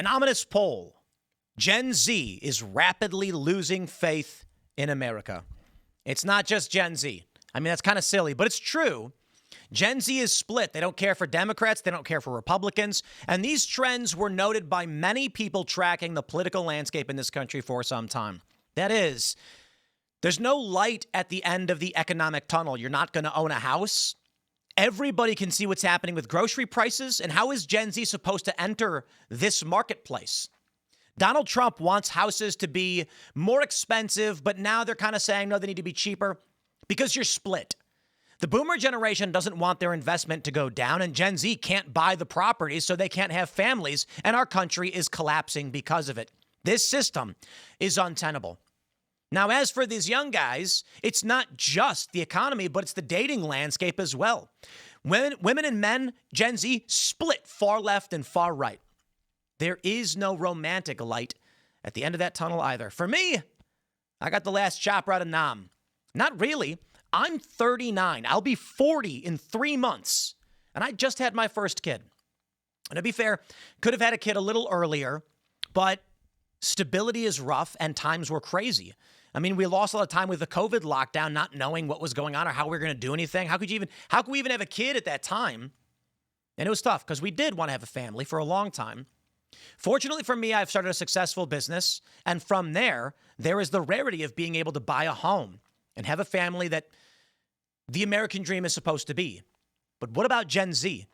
An ominous poll. Gen Z is rapidly losing faith in America. It's not just Gen Z. I mean, that's kind of silly, but it's true. Gen Z is split. They don't care for Democrats. They don't care for Republicans. And these trends were noted by many people tracking the political landscape in this country for some time. That is, there's no light at the end of the economic tunnel. You're not going to own a house. Everybody can see what's happening with grocery prices. And how is Gen Z supposed to enter this marketplace? Donald Trump wants houses to be more expensive, but now they're kind of saying, no, they need to be cheaper because you're split. The boomer generation doesn't want their investment to go down, and Gen Z can't buy the properties, so they can't have families, and our country is collapsing because of it. This system is untenable. Now, as for these young guys, it's not just the economy, but it's the dating landscape as well. Women and men, Gen Z, split far left and far right. There is no romantic light at the end of that tunnel either. For me, I got the last chopper out of Nam. Not really. I'm 39. I'll be 40 in 3 months. And I just had my first kid. And to be fair, could have had a kid a little earlier, but stability is rough and times were crazy. I mean, we lost a lot of time with the COVID lockdown, not knowing what was going on or how we were going to do anything. How could we even have a kid at that time? And it was tough because we did want to have a family for a long time. Fortunately for me, I've started a successful business. And from there is the rarity of being able to buy a home and have a family that the American dream is supposed to be. But what about Gen Z?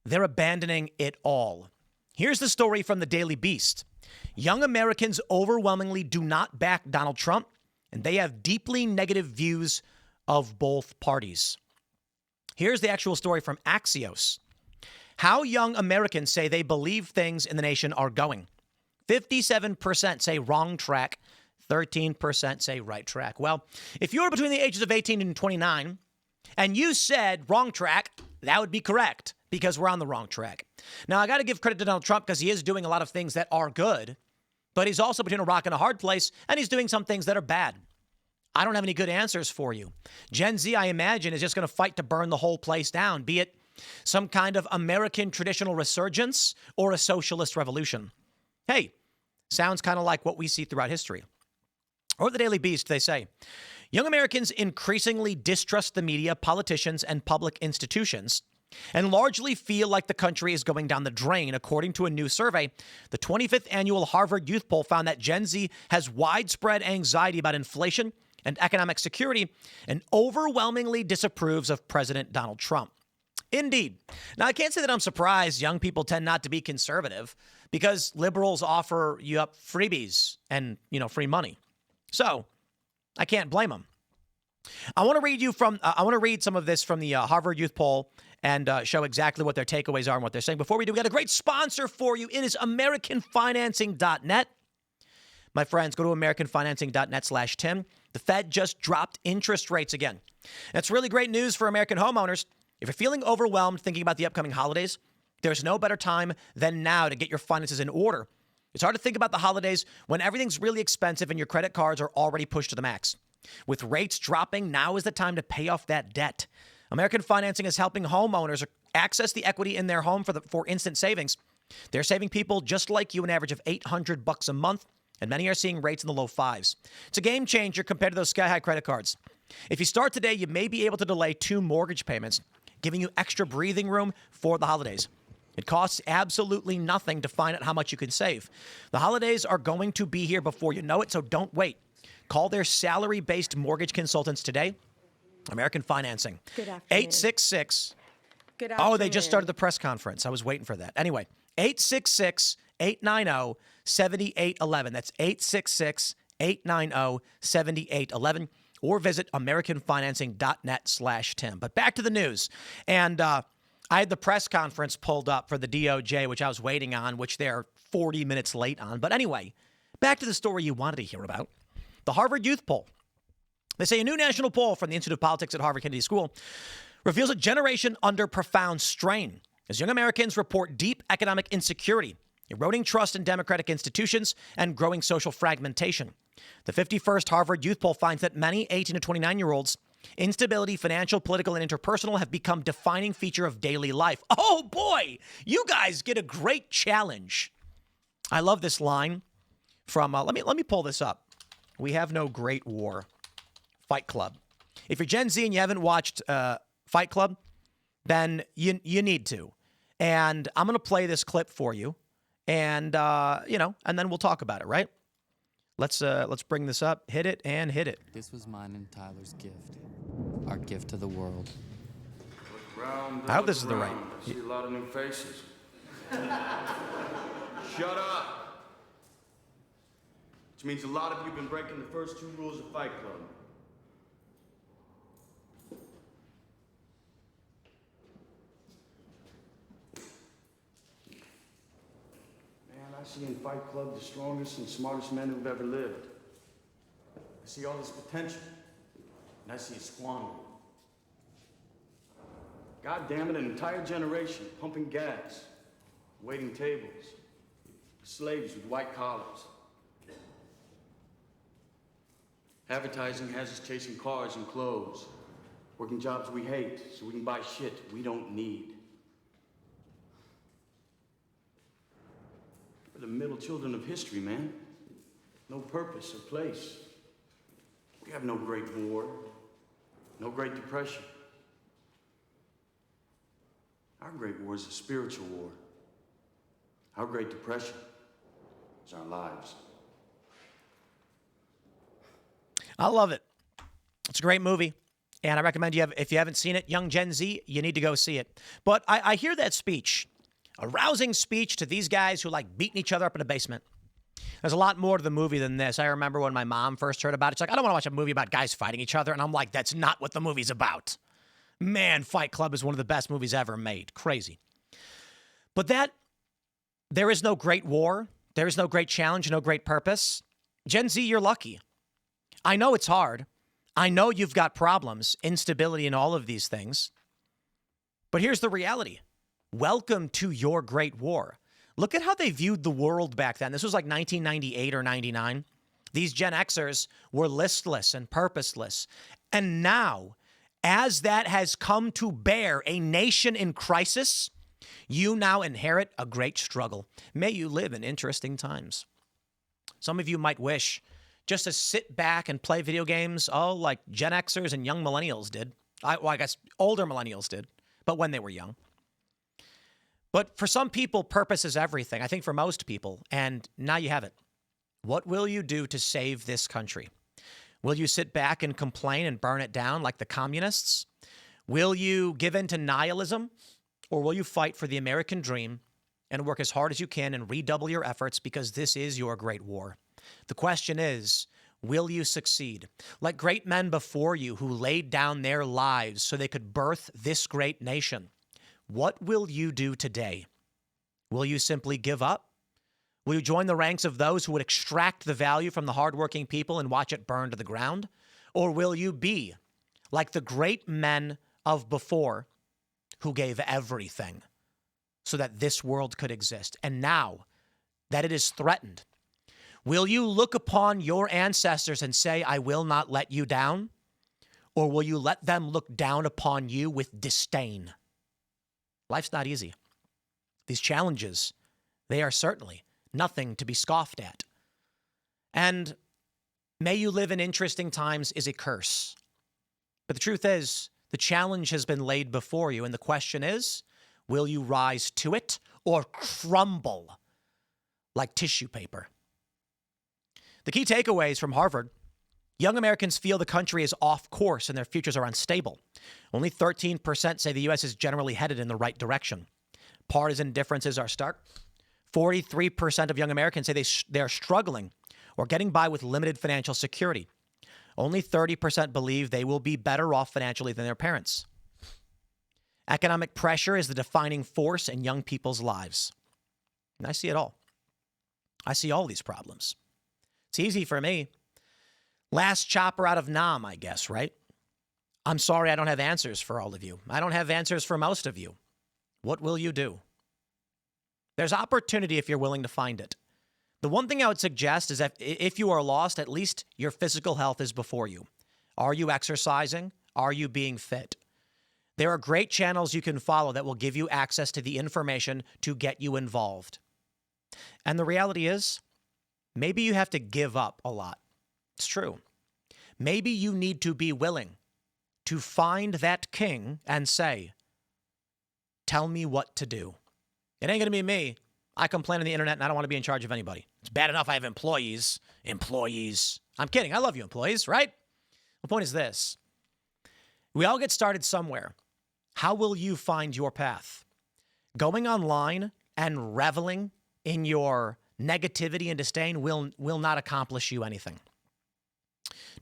They're abandoning it all. Here's the story from the Daily Beast. Young Americans overwhelmingly do not back Donald Trump, and they have deeply negative views of both parties. Here's the actual story from Axios. How young Americans say they believe things in the nation are going. 57% say wrong track. 13% say right track. Well, if you're between the ages of 18 and 29 and you said wrong track, that would be correct because we're on the wrong track. Now, I got to give credit to Donald Trump because he is doing a lot of things that are good, but he's also between a rock and a hard place, and he's doing some things that are bad. I don't have any good answers for you. Gen Z, I imagine, is just going to fight to burn the whole place down, be it some kind of American traditional resurgence or a socialist revolution. Hey, sounds kind of like what we see throughout history. Or the Daily Beast, they say, young Americans increasingly distrust the media, politicians, and public institutions, and largely feel like the country is going down the drain. According to a new survey, the 25th annual Harvard Youth Poll found that Gen Z has widespread anxiety about inflation and economic security and overwhelmingly disapproves of President Donald Trump. Indeed. Now, I can't say that I'm surprised young people tend not to be conservative because liberals offer you up freebies and, free money. So I can't blame them. I want to read some of this from the Harvard Youth Poll and show exactly what their takeaways are and what they're saying. Before we do, we got a great sponsor for you. It is AmericanFinancing.net. My friends, go to AmericanFinancing.net/Tim. The Fed just dropped interest rates again. That's really great news for American homeowners. If you're feeling overwhelmed thinking about the upcoming holidays, there's no better time than now to get your finances in order. It's hard to think about the holidays when everything's really expensive and your credit cards are already pushed to the max. With rates dropping, now is the time to pay off that debt. American Financing is helping homeowners access the equity in their home for instant savings. They're saving people just like you an average of $800 a month, and many are seeing rates in the low fives. It's a game changer compared to those sky-high credit cards. If you start today, you may be able to delay 2 mortgage payments, giving you extra breathing room for the holidays. It costs absolutely nothing to find out how much you can save. The holidays are going to be here before you know it, so don't wait. Call their salary-based mortgage consultants today. American Financing. Good afternoon. 866. Good afternoon. Oh, they just started the press conference. I was waiting for that. Anyway, 866-890-7811. That's 866-890-7811. Or visit AmericanFinancing.net/Tim. But back to the news. And I had the press conference pulled up for the DOJ, which I was waiting on, which they're 40 minutes late on. But anyway, back to the story you wanted to hear about. The Harvard Youth Poll. They say a new national poll from the Institute of Politics at Harvard Kennedy School reveals a generation under profound strain as young Americans report deep economic insecurity, eroding trust in democratic institutions, and growing social fragmentation. The 51st Harvard Youth Poll finds that many 18 to 29-year-olds, instability, financial, political, and interpersonal have become defining feature of daily life. Oh boy, you guys get a great challenge. I love this line from, let me pull this up. We have no great war. Fight Club. If you're Gen Z and you haven't watched Fight Club, then you need to. And I'm going to play this clip for you. And, and then we'll talk about it, right? Let's bring this up. Hit it and hit it. This was mine and Tyler's gift. Our gift to the world. I hope this is the right. I see a lot of new faces. Shut up. Which means a lot of you have been breaking the first 2 rules of Fight Club. Man, I see in Fight Club the strongest and smartest men who've ever lived. I see all this potential, and I see it squandered. God damn it, an entire generation pumping gas, waiting tables, slaves with white collars. Advertising has us chasing cars and clothes, working jobs we hate so we can buy shit we don't need. We're the middle children of history, man. No purpose or place. We have no great war, no great depression. Our great war is a spiritual war. Our great depression is our lives. I love it. It's a great movie. And I recommend if you haven't seen it, young Gen Z, you need to go see it. But I hear that speech, a rousing speech to these guys who like beating each other up in a basement. There's a lot more to the movie than this. I remember when my mom first heard about it, she's like, I don't want to watch a movie about guys fighting each other. And I'm like, that's not what the movie's about. Man, Fight Club is one of the best movies ever made. Crazy. But there is no great war. There is no great challenge, no great purpose. Gen Z, you're lucky. I know it's hard. I know you've got problems, instability, and all of these things. But here's the reality. Welcome to your great war. Look at how they viewed the world back then. This was like 1998 or 99. These Gen Xers were listless and purposeless. And now, as that has come to bear a nation in crisis, you now inherit a great struggle. May you live in interesting times. Some of you might wish just to sit back and play video games, like Gen Xers and young millennials did. I guess older millennials did, but when they were young. But for some people, purpose is everything. I think for most people. And now you have it. What will you do to save this country? Will you sit back and complain and burn it down like the communists? Will you give in to nihilism? Or will you fight for the American dream and work as hard as you can and redouble your efforts because this is your great war? The question is, will you succeed? Like great men before you who laid down their lives so they could birth this great nation. What will you do today? Will you simply give up? Will you join the ranks of those who would extract the value from the hardworking people and watch it burn to the ground? Or will you be like the great men of before who gave everything so that this world could exist? And now that it is threatened, will you look upon your ancestors and say, I will not let you down? Or will you let them look down upon you with disdain? Life's not easy. These challenges, they are certainly nothing to be scoffed at. And may you live in interesting times is a curse. But the truth is, the challenge has been laid before you, and the question is, will you rise to it or crumble like tissue paper? The key takeaways from Harvard: young Americans feel the country is off course and their futures are unstable. Only 13% say the U.S. is generally headed in the right direction. Partisan differences are stark. 43% of young Americans say they're struggling or getting by with limited financial security. Only 30% believe they will be better off financially than their parents. Economic pressure is the defining force in young people's lives. And I see it all. I see all these problems. It's easy for me. Last chopper out of Nam, I guess, right? I'm sorry I don't have answers for all of you. I don't have answers for most of you. What will you do? There's opportunity if you're willing to find it. The one thing I would suggest is that if you are lost, at least your physical health is before you. Are you exercising? Are you being fit? There are great channels you can follow that will give you access to the information to get you involved. And the reality is, maybe you have to give up a lot. It's true. Maybe you need to be willing to find that king and say, tell me what to do. It ain't going to be me. I complain on the internet and I don't want to be in charge of anybody. It's bad enough I have employees. I'm kidding. I love you, employees, right? The point is this. We all get started somewhere. How will you find your path? Going online and reveling in your negativity and disdain will not accomplish you anything.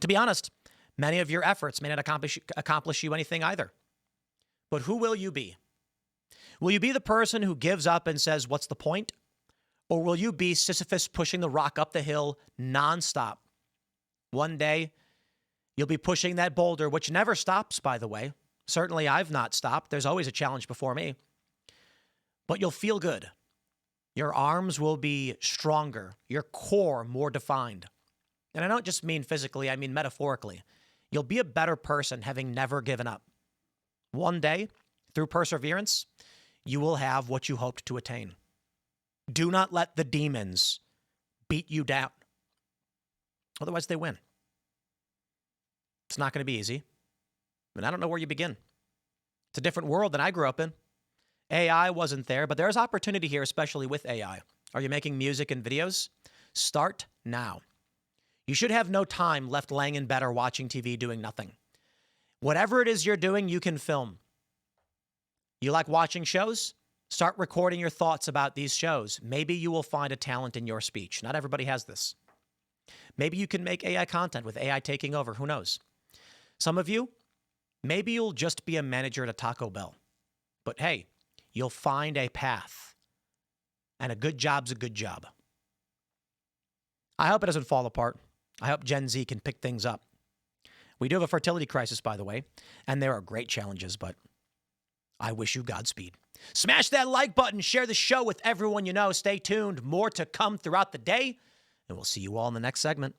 To be honest, many of your efforts may not accomplish you anything either. But who will you be? Will you be the person who gives up and says, what's the point? Or will you be Sisyphus pushing the rock up the hill nonstop? One day, you'll be pushing that boulder, which never stops, by the way. Certainly, I've not stopped. There's always a challenge before me. But you'll feel good. Your arms will be stronger, your core more defined. And I don't just mean physically, I mean metaphorically. You'll be a better person having never given up. One day, through perseverance, you will have what you hoped to attain. Do not let the demons beat you down. Otherwise, they win. It's not going to be easy. And I don't know where you begin. It's a different world than I grew up in. AI wasn't there, but there's opportunity here, especially with AI. Are you making music and videos? Start now. You should have no time left laying in bed or watching TV doing nothing. Whatever it is you're doing, you can film. You like watching shows? Start recording your thoughts about these shows. Maybe you will find a talent in your speech. Not everybody has this. Maybe you can make AI content with AI taking over. Who knows? Some of you, maybe you'll just be a manager at a Taco Bell. But hey, you'll find a path. And a good job's a good job. I hope it doesn't fall apart. I hope Gen Z can pick things up. We do have a fertility crisis, by the way, and there are great challenges, but I wish you Godspeed. Smash that like button, share the show with everyone you know. Stay tuned. More to come throughout the day, and we'll see you all in the next segment.